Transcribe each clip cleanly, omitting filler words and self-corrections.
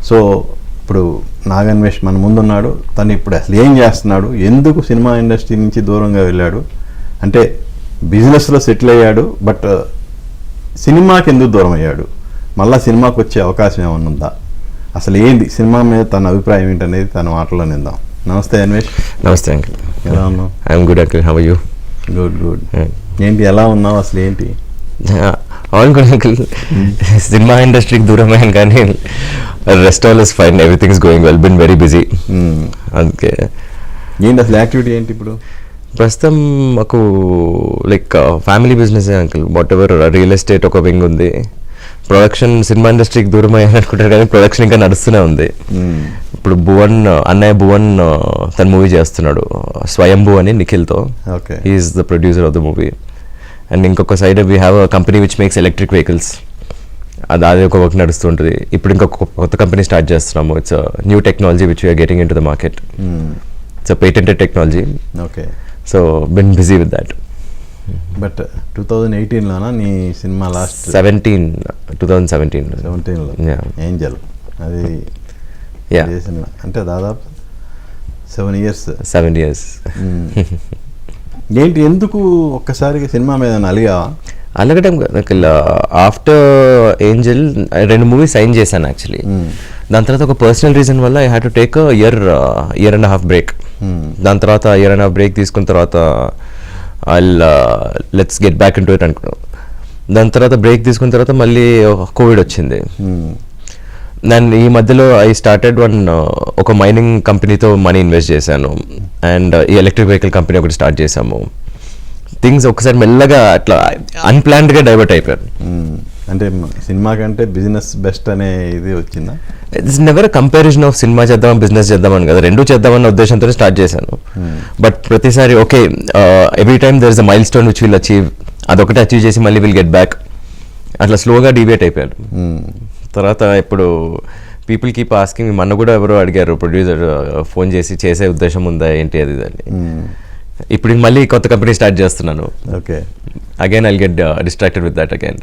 So ఇప్పుడు నాగన్వేష్ మన ముందున్నాడు, తను ఇప్పుడు అసలు ఏం చేస్తున్నాడు, ఎందుకు సినిమా ఇండస్ట్రీ నుంచి దూరంగా వెళ్ళాడు, అంటే బిజినెస్లో సెటిల్ అయ్యాడు బట్ సినిమాకి ఎందుకు దూరం అయ్యాడు, మళ్ళీ సినిమాకి వచ్చే అవకాశం ఏమన్నా ఉందా, అసలు ఏంటి సినిమా మీద తన అభిప్రాయం ఏంటనేది తన మాటలో నిందాం. నమస్తే అన్వేష్. నమస్తే అంకిల్. ఎలా ఉన్నావు? I'm good uncle. How are you? Good. ఏంటి ఎలా ఉన్నావు, అసలు ఏంటి? All good uncle. సినిమా ఇండస్ట్రీకి దూరం అయ్యాను కానీ rest all is fine, everything is going well, been very busy. అందుకే ఏంటి అసలు యాక్టివిటీ ఏంటి ఇప్పుడు? ప్రస్తుతం మాకు like family business uncle. What ever real estate ఒక వింగ్ ఉంది. ప్రొడక్షన్ సినిమా ఇండస్ట్రీకి దూరం అయ్యాను అనుకుంటారు కానీ ప్రొడక్షన్ ఇంకా నడుస్తూనే ఉంది. ఇప్పుడు అన్నయ్య భువన్ తన మూవీ చేస్తున్నాడు, స్వయంభూ అని, నిఖిల్తో. He's the producer of the movie. And ఇంకొక side we have a company which makes electric vehicles. అది ఒక వర్క్ నడుస్తుంటుంది. ఇప్పుడు ఇంకొక కొత్త కంపెనీ స్టార్ట్ చేస్తున్నాము. It's new technology which we're getting into the market. It's patented technology. So been busy with that. But 2018లోనా నీ సినిమా? లాస్ట్ 2017లో ఏంజల్. అది సినిమా అంటే దాదాపు 7 years. ఏంటి ఎందుకు ఒక్కసారిగా సినిమా మీద అలిగావా? అలగడం ఆఫ్టర్ ఏంజల్ 2 మూవీస్ సైన్ చేశాను యాక్చువల్లీ. దాని తర్వాత ఒక పర్సనల్ రీజన్ వల్ల I had to take year and half break. దాని తర్వాత ఇయర్ అండ్ హాఫ్ బ్రేక్ తీసుకున్న తర్వాత let's get back in to it అనుకున్నాను. దాని తర్వాత బ్రేక్ తీసుకున్న తర్వాత మళ్ళీ కోవిడ్ వచ్చింది. నేను ఈ మధ్యలో ఐ స్టార్టెడ్ ఒక మైనింగ్ కంపెనీతో మనీ ఇన్వెస్ట్ చేశాను. అండ్ ఈ ఎలక్ట్రిక్ వెహికల్ కంపెనీ ఒకటి స్టార్ట్ చేశాము. థింగ్స్ ఒకసారి మెల్లగా అట్లా అన్ప్లాన్డ్గా డైవర్ట్ అయిపోయారు. అంటే సినిమా కంటే బిజినెస్ బెస్ట్ అనే ఇది వచ్చిందా? It's never comparison of cinema చేద్దాం బిజినెస్ చేద్దామని కదా, రెండూ చేద్దామన్న ఉద్దేశంతో స్టార్ట్ చేశాను. బట్ ప్రతిసారి okay, every time there is a milestone which will achieve, అదొకటి అచీవ్ చేసి మళ్ళీ విల్ గెట్ బ్యాక్, అట్లా స్లోగా డీవియేట్ అయిపోయారు. తర్వాత ఇప్పుడు పీపుల్ కీప్ ఆస్కింగ్, మొన్న కూడా ఎవరో అడిగారు ప్రొడ్యూసర్ ఫోన్ చేసే ఉద్దేశం ఉందా ఏంటి అది అని. ఇప్పుడు మళ్ళీ కొత్త కంపెనీ స్టార్ట్ చేస్తున్నాను. Again I'll get distracted with that again.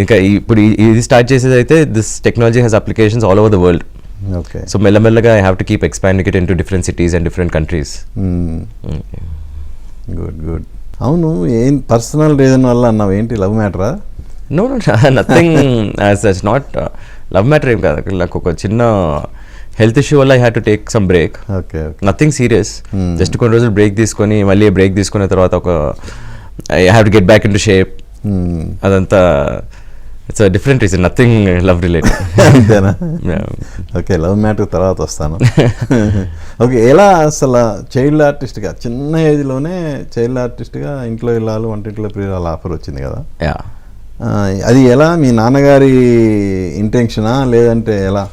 ఇంకా ఇప్పుడు ఇది స్టార్ట్ చేసేది అయితే this technology has applications all over the world. So మెల్లమెల్లగా I have to keep expanding it into different cities and different countries. Good. అవును, ఏం personal reason వల్ల అన్నావు, ఏంటి లవ్ మ్యాటరా? No nothing as such, not love matter ఏం కాదు. నాకు ఒక చిన్న హెల్త్ ఇష్యూ వల్ల I had to take some break. Nothing serious, just కొన్ని రోజులు బ్రేక్ తీసుకొని మళ్ళీ బ్రేక్ తీసుకున్న తర్వాత I have to get back into shape. అదంతా it's different reason, nothing love related. అంతేనా? ఓకే, లవ్ మ్యాటర్ తర్వాత వస్తాను. ఓకే, ఎలా అసలు చైల్డ్ ఆర్టిస్ట్గా చిన్న ఏజ్లోనే చైల్డ్ ఆర్టిస్ట్గా ఇంట్లో ఇల్లాలు వంటింట్లో ప్రియురాలు ఆఫర్ వచ్చింది కదా, అది ఎలా? మీ నాన్నగారి ఇంటెన్షనా లేదంటే ఎలా?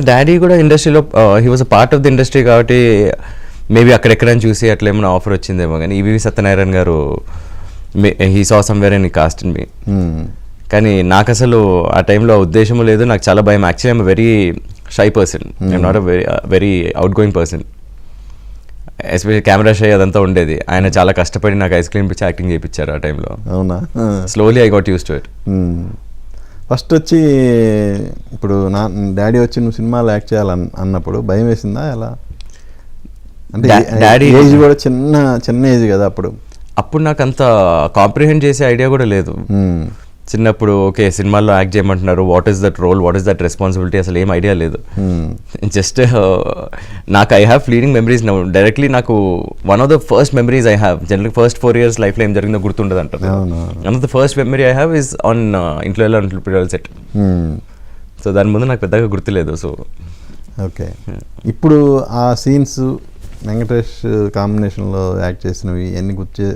డాడీ కూడా ఇండస్ట్రీలో, he was a part of the industry కాబట్టి మేబీ అక్కడెక్కడైనా చూసి అట్లా ఏమైనా ఆఫర్ వచ్చిందేమో. కానీ ఈవీవి సత్యనారాయణ గారు he saw somewhere and he cost in me. కానీ నాకు అసలు ఆ టైంలో ఉద్దేశం లేదు, నాకు చాలా భయం. Actually I'm very shy person, I'm not a very out going person. Especially camera shy అదంతా ఉండేది. ఆయన చాలా కష్టపడి నాకు ఐస్ క్రీమ్ పిచ్చి యాక్టింగ్ చేయించారు ఆ టైంలో. అవునా? Slowly I got use to it. First వచ్చి ఇప్పుడు డాడీ వచ్చి నువ్వు సినిమాలో యాక్ట్ చేయాలన్నప్పుడు భయం వేసిందా ఎలా? అంటే డాడీ ఏజ్ కూడా చిన్న ఏజ్ కదా అప్పుడు నాకు అంత కాంప్రిహెండ్ చేసే ఐడియా కూడా లేదు. చిన్నప్పుడు ఓకే సినిమాల్లో యాక్ట్ చేయమంటున్నారు, what is that role, what is that responsibility, అసలు ఏం ఐడియా లేదు. జస్ట్ నాకు I have fleeting memories now. Directly నాకు one of the first memories I have, general first 4 years లైఫ్లో ఏం జరిగిందో గుర్తుండదు అంటారు. One of the first memory I have is on ఇంట్లో పిల్లల సెట్. సో దాని ముందు నాకు పెద్దగా గుర్తులేదు. సో ఓకే, ఇప్పుడు ఆ సీన్స్ వెంకటేష్ కాంబినేషన్లో యాక్ట్ చేసినవి ఎన్ని గుర్తు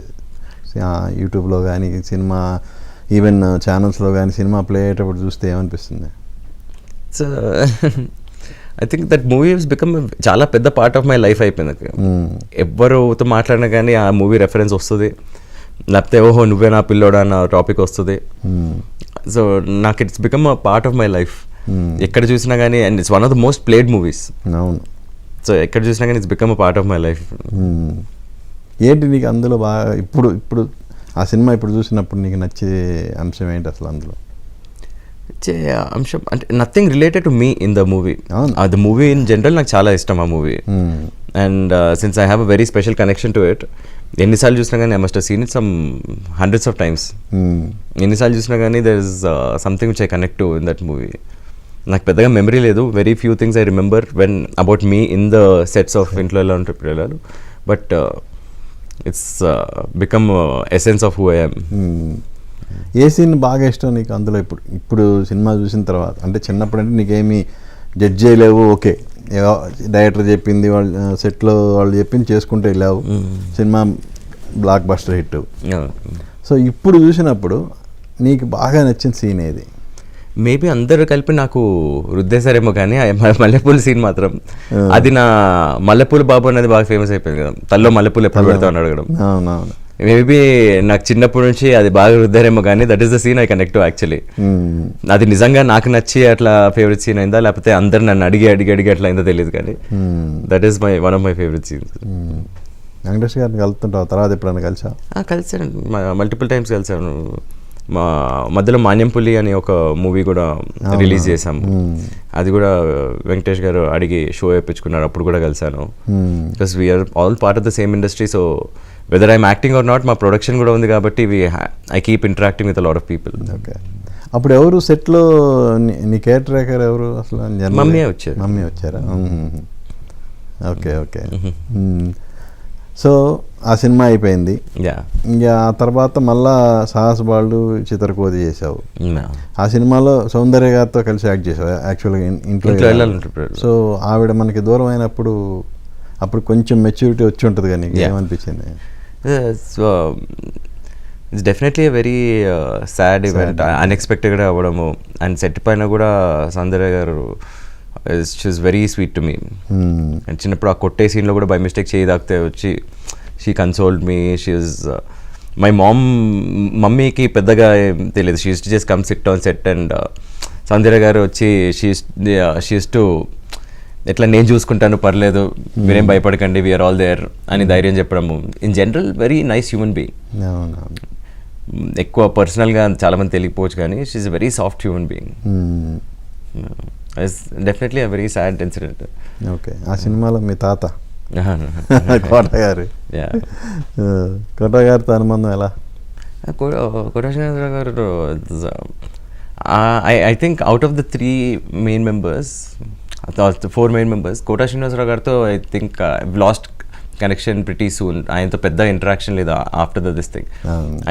యూట్యూబ్లో కానీ సినిమా ఈవెన్ ఛానల్స్లో కానీ సినిమా ప్లే అయ్యేటప్పుడు చూస్తే ఏమనిపిస్తుంది? So I think that movie has become చాలా పెద్ద పార్ట్ ఆఫ్ మై లైఫ్ అయిపోయింది. ఎవరుతో మాట్లాడినా కానీ ఆ మూవీ రెఫరెన్స్ వస్తుంది, లేకపోతే ఓహో నువ్వే నా పిల్లోడా అన్న టాపిక్ వస్తుంది. సో నాకు it's become a part of my life. ఎక్కడ చూసినా కానీ, and it's one of the most played movies. అవును. సో ఎక్కడ చూసినా కానీ it's become a part of my life. ఏంటి నీకు అందులో బాగా ఇప్పుడు ఆ సినిమా ఇప్పుడు చూసినప్పుడు నీకు నచ్చే అంశం ఏంటి అసలు అందులో? నచ్చే అంశం అంటే nothing related to me in the movie. అవును. అది మూవీ ఇన్ జనరల్ నాకు చాలా ఇష్టం ఆ movie. And since I have a very special connection to it, ఎన్నిసార్లు చూసినా కానీ I must have seen it some hundreds of times. ఎన్నిసార్లు చూసినా కానీ there is something which I connect to in that movie. నాకు పెద్దగా మెమరీ లేదు, very few things I remember when about me in the sets of ఇంట్లో ఎలా ఉంటారు పిల్లలు, but it's become essence of who I am. ఏ scene బాగా ఇష్టం నీకు అందులో? ఇప్పుడు సినిమా చూసిన తర్వాత, అంటే చిన్నప్పుడు అంటే నీకేమి జడ్జ్ చేయలేవు, ఓకే డైరెక్టర్ చెప్పింది వాళ్ళు సెట్లో వాళ్ళు చెప్పింది చేసుకుంటూ వెళ్ళావు, cinema block buster hit. So ఇప్పుడు చూసినప్పుడు నీకు బాగా నచ్చిన సీన్ ఏది? మేబీ అందరు కలిపి నాకు రుద్దేశారేమో కానీ మల్లెపూల సీన్ మాత్రం, అది నా మల్లెపూల బాబు అనేది బాగా ఫేమస్ అయిపోయింది కదా, తల్లో మల్లెపూలు ఎప్పుడు పెడతామని అడగడం. అవునవును. మేబీ నాకు చిన్నప్పటి నుంచి అది బాగా రుద్దారేమో కానీ that is the scene I connect to actually. అది నిజంగా నాకు నచ్చి అట్లా ఫేవరెట్ సీన్ అయిందా, లేకపోతే అందరు నన్ను అడిగి అట్లా అయిందో తెలియదు కానీ that is one of my favourite scenes. Venkatesh గారిని కలుపుతుంటావు, తర్వాత ఎప్పుడైనా కలిసా? కలిసాను, మల్టిపుల్ టైమ్స్ కలిసాను. మా మధ్యలో మాన్యంపులి అని ఒక మూవీ కూడా రిలీజ్ చేసాము, అది కూడా వెంకటేష్ గారు అడిగి షో వేయించుకున్నారు, అప్పుడు కూడా కలిసాను. Because we are all part of the same industry, so whether I'm acting or not మా ప్రొడక్షన్ కూడా ఉంది కాబట్టి I keep interacting with a lot of people. Okay. అప్పుడు ఎవరు సెట్లో నీ కేర్ ట్రాకర్ ఎవరు అసలు? మమ్మీ వచ్చారు. మమ్మీ వచ్చారా? Okay okay. సో ఆ సినిమా అయిపోయింది, ఇంకా ఆ తర్వాత మళ్ళా సాహస్ బాలుడు చిత్రకోతి చేసావు. ఆ సినిమాలో సౌందర్య గారితో కలిసి యాక్ట్ చేసావు యాక్చువల్గా ఇంట్లో. సో ఆవిడ మనకి దూరం అయినప్పుడు అప్పుడు కొంచెం మెచ్యూరిటీ వచ్చి ఉంటుంది, కానీ ఏమనిపించింది? It's definitely very sad event, అన్ఎక్స్పెక్టెడ్గా అవ్వడము. అండ్ సెట్ పైన కూడా సౌందర్య గారు she is very sweet to me. And చిన్నప్పుడు ఆ కొట్టే సీన్లో కూడా బై మిస్టేక్ చేయి తాకితే వచ్చి she consoled me. She is my మమ్మీకి పెద్దగా తెలియదు, she used to just come sit on set and Soundarya garu వచ్చి షీ యూస్ టు ఎట్లా నేను చూసుకుంటాను పర్లేదు మీరేం భయపడకండి వీఆర్ ఆల్ దేర్ అని ధైర్యం చెప్పడము. In general very nice human being. ఎక్కువ పర్సనల్గా చాలామంది తెలియకపోవచ్చు కానీ she is a very soft human being. Definitely a very sad incident. Okay. ఆ సినిమాలో మీ తాత కోట గారు, కోట గారితో అనుబంధం ఎలా? Kota Srinivasa Rao garu I think out of the 3 main members, 4 main members, Kota Srinivasa Rao గారితో I think lost connection pretty soon. ఆయనతో పెద్ద ఇంటరాక్షన్ లేదు after this thing.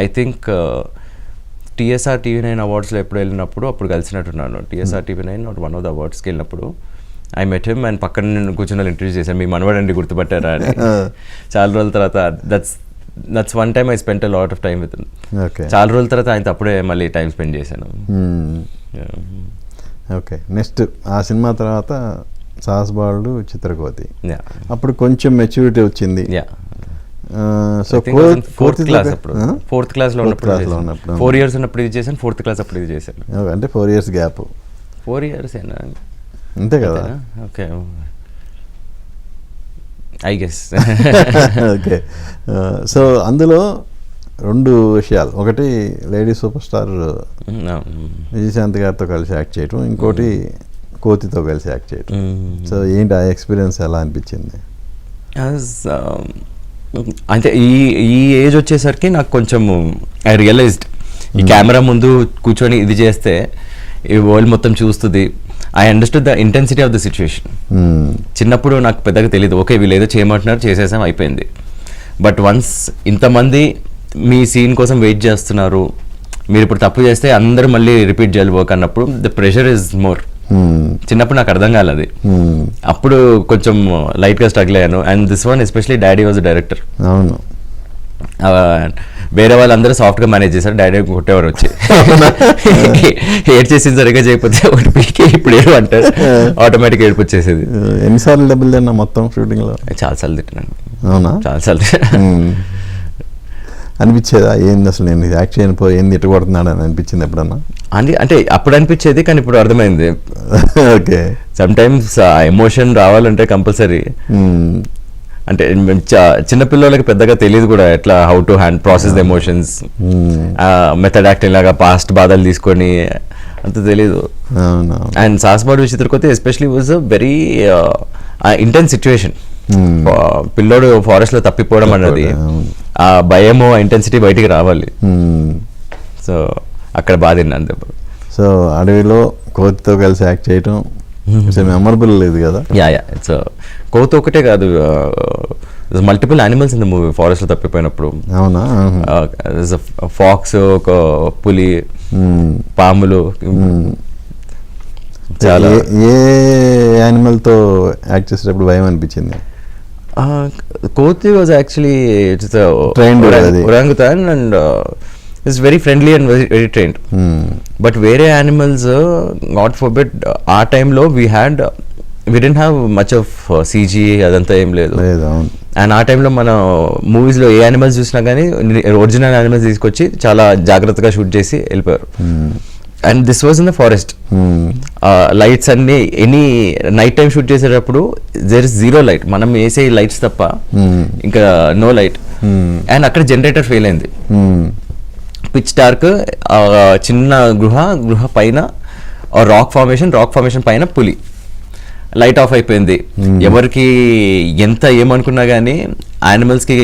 I think TSR TV9 అవార్డ్స్లో ఎప్పుడు వెళ్ళినప్పుడు అప్పుడు కలిసినట్టున్నాను. TSR TV9 one of the అవార్డ్స్కి వెళ్ళినప్పుడు ఐ మెట్ హిమ్ అండ్ పక్కన నేను కూర్చొని ఇంట్రడ్యూస్ చేశాను, మీ మనవడండి గుర్తుపట్టారా అని. చాలా రోజుల తర్వాత that's one time I spent a lot of time with him. చాలా రోజుల తర్వాత ఆయనతో అప్పుడే మళ్ళీ టైం స్పెండ్ చేశాను. ఓకే. నెక్స్ట్ ఆ సినిమా తర్వాత సాహస్ బాలుడు చిత్రకోతి, అప్పుడు కొంచెం మెచ్యూరిటీ వచ్చింది. సో ఫోర్త్ క్లాస్లో ఉన్నప్పుడు 4 years ఉన్నప్పుడు ఇది చేశాను, 4th class అప్పుడు ఇది చేశాను. అంటే 4 years గ్యాప్. 4 years ఏనా? అంతే కదా. Okay I guess. Okay. So అందులో 2 విషయాలు, ఒకటి లేడీ సూపర్ స్టార్ విజయశాంతి గారితో కలిసి యాక్ట్ చేయటం, ఇంకోటి కోతితో కలిసి యాక్ట్ చేయటం. సో ఏంటి ఆ ఎక్స్పీరియన్స్ ఎలా అనిపించింది? అంటే ఈ ఏజ్ వచ్చేసరికి నాకు కొంచెం ఐ రియలైజ్డ్ ఈ కెమెరా ముందు కూర్చొని ఇది చేస్తే ఈ వరల్డ్ మొత్తం చూస్తుంది. I understood the intensity of the situation. చిన్నప్పుడు నాకు పెద్దగా తెలియదు, ఓకే వీళ్ళు ఏదో చేయమంటున్నారు చేసేసాం అయిపోయింది. బట్ వన్స్ ఇంతమంది మీ సీన్ కోసం వెయిట్ చేస్తున్నారు, మీరు ఇప్పుడు తప్పు చేస్తే అందరూ మళ్ళీ రిపీట్ చేయాలి వర్క్ అన్నప్పుడు ద ప్రెషర్ ఇస్ మోర్. చిన్నప్పుడు నాకు అర్థం కాలేదు, అప్పుడు కొంచెం లైట్గా స్ట్రగుల్ అయ్యాను. And this one especially daddy was director. అవును. వేరే వాళ్ళందరూ సాఫ్ట్గా మేనేజ్ చేశారు, డాడీ కొట్టేవారు వచ్చి ఏడ్ చేసింది సరిగ్గా చేయకపోతే ఒకటి పీకి ఇప్పుడు ఏడు అంటారు, ఆటోమేటిక్ ఏడుపు వచ్చేసేది. ఎన్నిసార్లు డబ్బులు తిన్నా మొత్తం షూటింగ్లో? చాలాసార్లు తిట్టినాను. అవునా? చాలాసార్లు అనిపించేదా ఏంది అసలు నేను యాక్ట్ చేయకపోయి ఏంది ఇట్టుకొడుతున్నాడు అని అనిపించింది ఎప్పుడన్నా? అంటే అప్పుడు అనిపించేది, కానీ ఇప్పుడు అర్థమైంది. ఓకే. సమ్ టైమ్స్ ఎమోషన్ రావాలంటే కంపల్సరీ. అంటే చిన్నపిల్లలకి పెద్దగా తెలియదు కూడా ఎట్లా how to process the emotions. Method acting లాగా పాస్ట్ బాధలు తీసుకొని అంత తెలీదు. అవును. And Sahasa Baludu Vichitra Kothi especially was a very intense situation. పిల్లోడు ఫారెస్ట్ లో తప్పిపోవడం అన్నది, ఆ భయము ఇంటెన్సిటీ బయటికి రావాలి. సో అక్కడ బాధ తిన్నాను దెబ్బ. సో అడవిలో కోతితో కలిసి యాక్ట్ చేయటం మెమరబుల్ లేదు కదా. యా ఇట్స్ కోతి ఒకటే కాదు, multiple animals in the movie forest లో తప్పిపోయినప్పుడు. అవునా. ఫాక్స్, ఒక పులి, పాములు, చాలా. ఏ యానిమల్ తో యాక్ట్ చేసేటప్పుడు భయం అనిపించింది? కోతి వాజ్ యాక్చువల్లీ Trained అది. orangutan and is very friendly and very trained. But వేరే యానిమల్స్ గాడ్ ఫర్బిడ్ ఆ టైంలో we didn't have much of CG అదంతా ఏం లేదు. అండ్ ఆ టైంలో మన మూవీస్లో ఏ యానిమల్స్ చూసినా కానీ ఒరిజినల్ యానిమల్స్ తీసుకొచ్చి చాలా జాగ్రత్తగా షూట్ చేసి వెళ్ళిపోయారు. And this was in the forest. Lights అన్ని ఎనీ నైట్ టైం షూట్ చేసేటప్పుడు దేర్ ఇస్ జీరో లైట్, మనం వేసే లైట్స్ తప్ప ఇంకా నో లైట్. అండ్ అక్కడ జనరేటర్ ఫెయిల్ అయింది, పిచ్ డార్క్. చిన్న గృహ పైన రాక్ ఫార్మేషన్ పైన పులి. లైట్ ఆఫ్ అయిపోయింది. ఎవరికి ఎంత ఏమనుకున్నా కానీ యానిమల్స్కి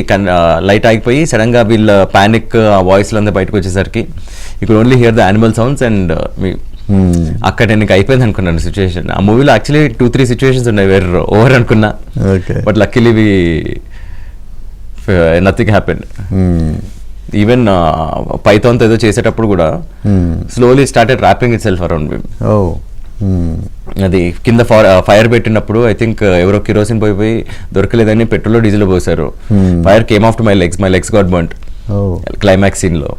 లైట్ ఆగిపోయి సడన్గా వీళ్ళ ప్యానిక్ ఆ వాయిస్లు అంతా బయటకు వచ్చేసరికి you could only here the animal sounds. And అక్కడ నేను అయిపోయింది అనుకున్నాను సిచ్యువేషన్. ఆ మూవీలో యాక్చువల్లీ 2-3 సిచ్యువేషన్స్ ఉన్నాయి వేరే ఓవర్ అనుకున్నా, but luckily nothing happened. Even పైథాన్తో ఏదో చేసేటప్పుడు కూడా slowly started wrapping itself around me. అది కింద ఫైర్ పెట్టినప్పుడు ఐ థింక్ ఎవరో కిరోసిన్ పోయి దొరకలేదని పెట్రోల్ డీజిల్ పోసారు. Fire came off to my legs got burnt climax scene లో.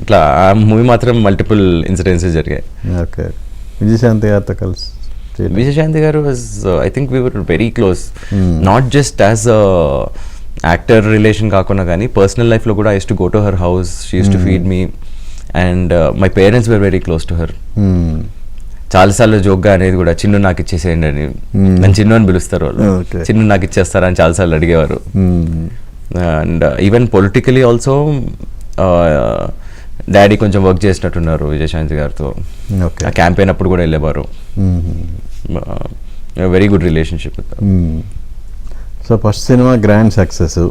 ఇట్లా ఆ మూవీ మాత్రం మల్టిపుల్ ఇన్సిడెన్సెస్ జరిగాయి. విజయశాంతి గారు I think we were very close, not just as actor relation కాకుండా కానీ పర్సనల్ లైఫ్లో కూడా I use to go to her house, she used to feed me, and my parents were very close to her. చాలాసార్లు జోక్గా అనేది కూడా చిన్ను నాకు ఇచ్చేసేయండి అని, నన్ను చిన్ను అని పిలుస్తారు వాళ్ళు, చిన్ను నాకు ఇచ్చేస్తారా అని చాలాసార్లు అడిగేవారు. And even politically also daddy కొంచెం వర్క్ చేసినట్టున్నారు విజయశాంతి గారితో. ఆ క్యాంపెయిన్ అప్పుడు కూడా వెళ్ళేవారు. Very good relationship. So first cinema grand success,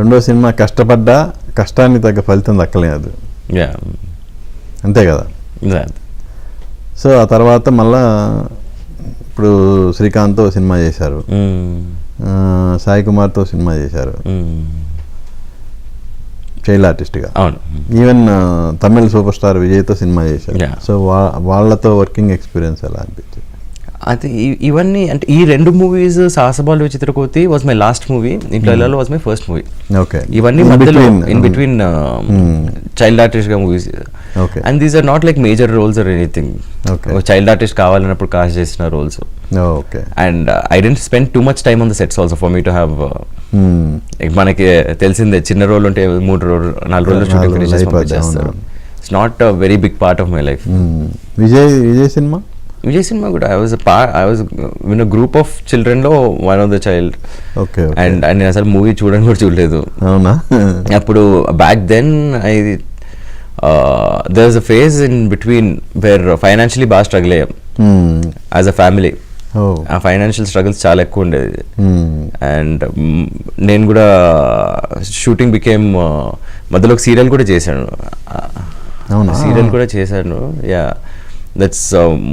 రెండో సినిమా కష్టపడ్డా కష్టాన్ని తగ్గ ఫలితం దక్కలేదు, అంతే కదా. సో ఆ తర్వాత మళ్ళా ఇప్పుడు శ్రీకాంత్తో సినిమా చేశారు, సాయి కుమార్తో సినిమా చేశారు చైల్డ్ ఆర్టిస్ట్గా. అవును. ఈవెన్ తమిళ్ సూపర్ స్టార్ విజయ్తో సినిమా చేశారు. సో వాళ్ళతో వర్కింగ్ ఎక్స్పీరియన్స్ ఎలా అనిపించింది? అది ఇవన్నీ అంటే ఈ 2 movies Sahasa Balu Vichitra Kothi was my last movie, Intlo Illalu was my first movie. Okay. ఇవన్నీ మధ్యలో ఇన్ బిట్వీన్ చైల్డ్ ఆర్టిస్ట్ గా movies. And these are not like major roles or anything. Child artist కావాలన్నప్పుడు కాస్ట్ చేసిన roles. And I didn't spend too much time on the sets also for me to have. మనకి తెలిసిందే చిన్న role ఉంటే 3-4 రోజులు shooting finish చేసి పంపించేస్తారు. It's not a very big part of my life. Vijay సినిమా కూడా I was in a group of children లో one of the child. And నేను అసలు మూవీ చూడని కూడా చూడలేదు. అప్పుడు back then there was a phase in between where financially బాగా స్ట్రగుల్ అయ్యాం యాజ్ అ ఫ్యామిలీ. ఆ ఫైనాన్షియల్ స్ట్రగుల్స్ చాలా ఎక్కువ ఉండేది. అండ్ నేను కూడా షూటింగ్ బికేమ్ మధ్యలో ఒక సీరియల్ కూడా చేశాను. Yeah, that's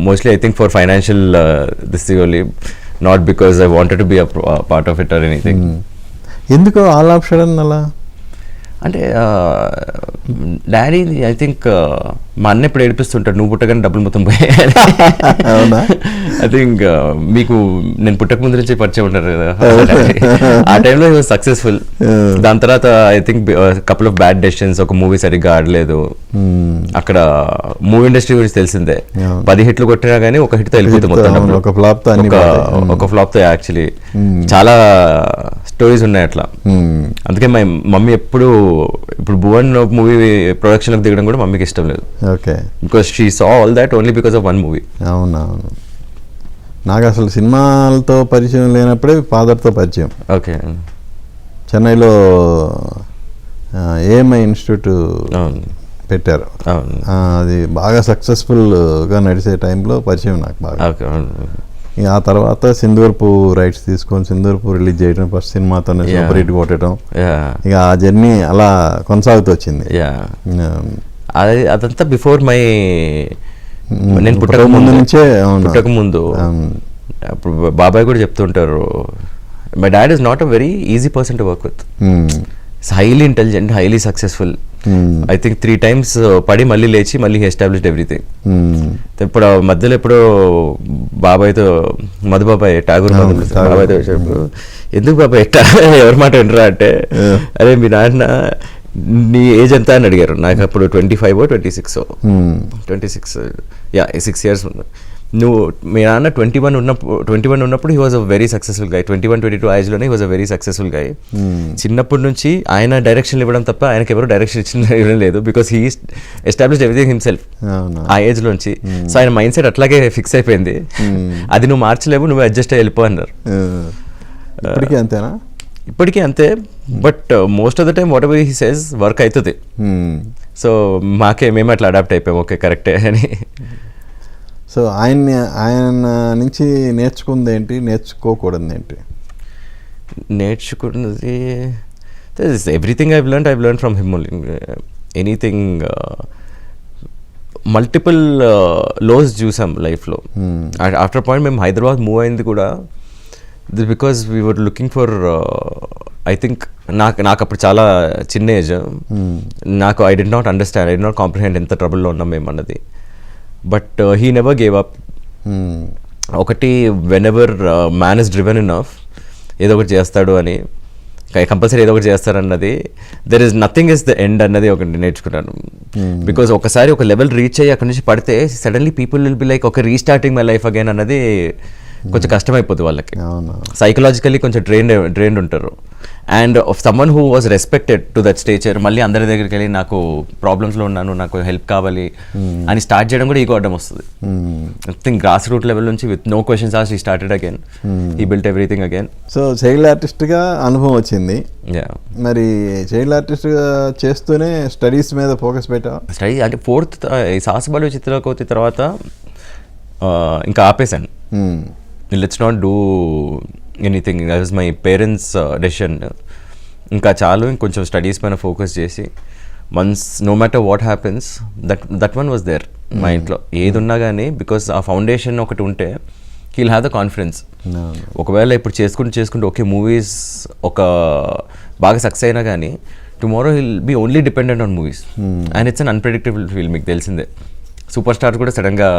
mostly I think for financial this thing only, not because I wanted to be a part of it or anything. ఎందుకు ఆల్ ఆఫ్ సడన్ అలా అంటే డాడీ ఐ థింక్ మా అన్న ఇప్పుడు ఏడిపిస్తుంటాడు, నువ్వు పుట్టగానే డబ్బులు మొత్తం పోయాయి. ఐ థింక్ మీకు నేను పుట్టక ముందు నుంచి పరిచయం ఉంటారు కదా, ఆ టైంలో హీ వాజ్ సక్సెస్ఫుల్. దాని తర్వాత I think couple of bad decisions, ఒక మూవీ సరిగ్గా ఆడలేదు. అక్కడ మూవీ ఇండస్ట్రీ గురించి తెలిసిందే, 10 హిట్లు కొట్టినా కానీ ఒక హిట్తో వెళ్ళిపోతుంది మొత్తం. ఒక ఫ్లాప్ తో యాక్చువల్లీ చాలా స్టోరీస్ ఉన్నాయి అట్లా. అందుకే మా మమ్మీ ఎప్పుడు ఇప్పుడు భువన్ మూవీ ప్రొడక్షన్ లోకి దిగడం కూడా మమ్మీకి ఇష్టం లేదు. Okay. Because she saw all that only because of 1 movie. అవునవును. నాకు అసలు సినిమాలతో పరిచయం లేనప్పుడే ఫాదర్తో పరిచయం. ఓకే. చెన్నైలో ఏఎంఐ ఇన్స్టిట్యూట్ పెట్టారు. అవును. అది బాగా సక్సెస్ఫుల్గా నడిచే టైంలో పరిచయం నాకు బాగా. ఓకే, అవును. ఇక ఆ తర్వాత సింధూర్పు రైట్స్ తీసుకొని సింధూర్పు రిలీజ్ చేయడం, ఫస్ట్ సినిమాతోనే Yeah. సూపర్ హిట్ కొట్టడం, Yeah. ఇక ఆ జర్నీ అలా కొనసాగుతూ వచ్చింది. Yeah. అదంతా బిఫోర్ మై నేను పుట్టక ముందు నుంచే. అవును. పుట్టక ముందు అప్పుడు బాబాయ్ కూడా చెప్తుంటారు, my dad is not a very easy person to work with. Highly intelligent, highly successful. I think 3 times పడి మళ్ళీ లేచి మళ్ళీ ఎస్టాబ్లిష్డ్ ఎవ్రీథింగ్. ఇప్పుడు మధ్యలో ఎప్పుడో బాబాయ్తో మధుబాబాయ్ ఠాగూర్ బాబాయ్తో వచ్చేటప్పుడు, ఎందుకు బాబాయ్ ఎట్టా ఎవరి మాట వినరా అంటే, అరే మీ నాన్న నీ ఏజ్ ఎంత అని అడిగారు. నాకు అప్పుడు 25 or 26. 26, 6 years ఉంది. నువ్వు మీ నాన్న 21 ఉన్నప్పుడు he was a very successful guy. 21-22 ఏజ్లోనే he was a very successful guy. చిన్నప్పటి నుంచి ఆయన డైరెక్షన్ ఇవ్వడం తప్ప ఆయనకి ఎవరు డైరెక్షన్ ఇవ్వడం లేదు, because he established everything himself ఆ ఏజ్లోంచి. సో ఆయన మైండ్ సెట్ అట్లాగే ఫిక్స్ అయిపోయింది. అది నువ్వు మార్చలేవు, నువ్వు అడ్జస్ట్ అయ్యి వెళ్ళిపో అన్నారు. ఇప్పటికీ అంతేనా? ఇప్పటికీ అంతే, but most of the time what ever he says work అవుతుంది. సో మేము అట్లా అడాప్ట్ అయిపోయాము, ఓకే కరెక్టే అని. సో ఆయన నుంచి నేర్చుకుంది ఏంటి, నేర్చుకోకూడదు ఏంటి? నేర్చుకున్నది everything I've learn from him only. Anything, multiple lows చూసాం లైఫ్లో. ఆఫ్టర్ పాయింట్ మేము హైదరాబాద్ మూవ్ అయింది కూడా because we were looking for, I think నాకు అప్పుడు చాలా చిన్న ఏజ్. నాకు I did not understand, I did not comprehend ఎంత ట్రబుల్లో ఉన్నాం మేము అన్నది. But he never gave up. ఒకటి, whenever man is driven enough, ఏదో ఒకటి చేస్తాడు అని, కంపల్సరీ ఏదో ఒకటి చేస్తారన్నది, there is nothing is the end అన్నది ఒకటి నేర్చుకున్నాను. బికాజ్ ఒకసారి ఒక లెవెల్ రీచ్ అయ్యి అక్కడి నుంచి పడితే suddenly people will be like ఒక రీస్టార్టింగ్ మై లైఫ్ అగైన్ అన్నది కొంచెం కష్టమైపోతుంది వాళ్ళకి. సైకలాజికల్లీ కొంచెం డ్రైన్డ్ ఉంటారు. And someone who was respected to that stature మళ్ళీ అందరి దగ్గరికి వెళ్ళి నాకు ప్రాబ్లమ్స్లో ఉన్నాను, నాకు హెల్ప్ కావాలి అని స్టార్ట్ చేయడం కూడా ఈగో అడ్డం వస్తుంది. I think grass root level నుంచి with no questions asked he started again, he built everything again. So child ఆర్టిస్ట్గా అనుభవం వచ్చింది. మరి చైల్డ్ ఆర్టిస్ట్గా చేస్తూనే స్టడీస్ మీద ఫోకస్ పెట్టావా? స్టడీ అంటే 4th సాహసబాలు చిత్రకోతి తర్వాత ఇంకా ఆపేశాను. Let's not do anything, that was my parents decision. ఇంకా చాలు, ఇంకొంచెం స్టడీస్ పైన ఫోకస్ చేసి once no matter what happens that one was there మా ఇంట్లో. ఏది ఉన్నా కానీ బికాస్ ఆ ఫౌండేషన్ ఒకటి ఉంటే హీల్ హ్యావ్ ద కాన్ఫిడెన్స్. ఒకవేళ ఇప్పుడు చేసుకుంటూ ఓకే మూవీస్ ఒక బాగా సక్సెస్ అయినా కానీ tomorrow he'll be only dependent on movies and it's un unpredictable feel. మీకు తెలిసిందే, సూపర్ స్టార్ కూడా సడన్గా.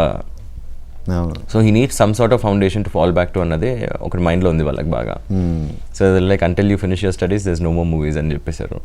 So he need some sort of foundation to fall back to అన్నది ఒకటి మైండ్లో ఉంది వాళ్ళకి బాగా. So like until you finish your studies there is no more movies అని చెప్పేశారు.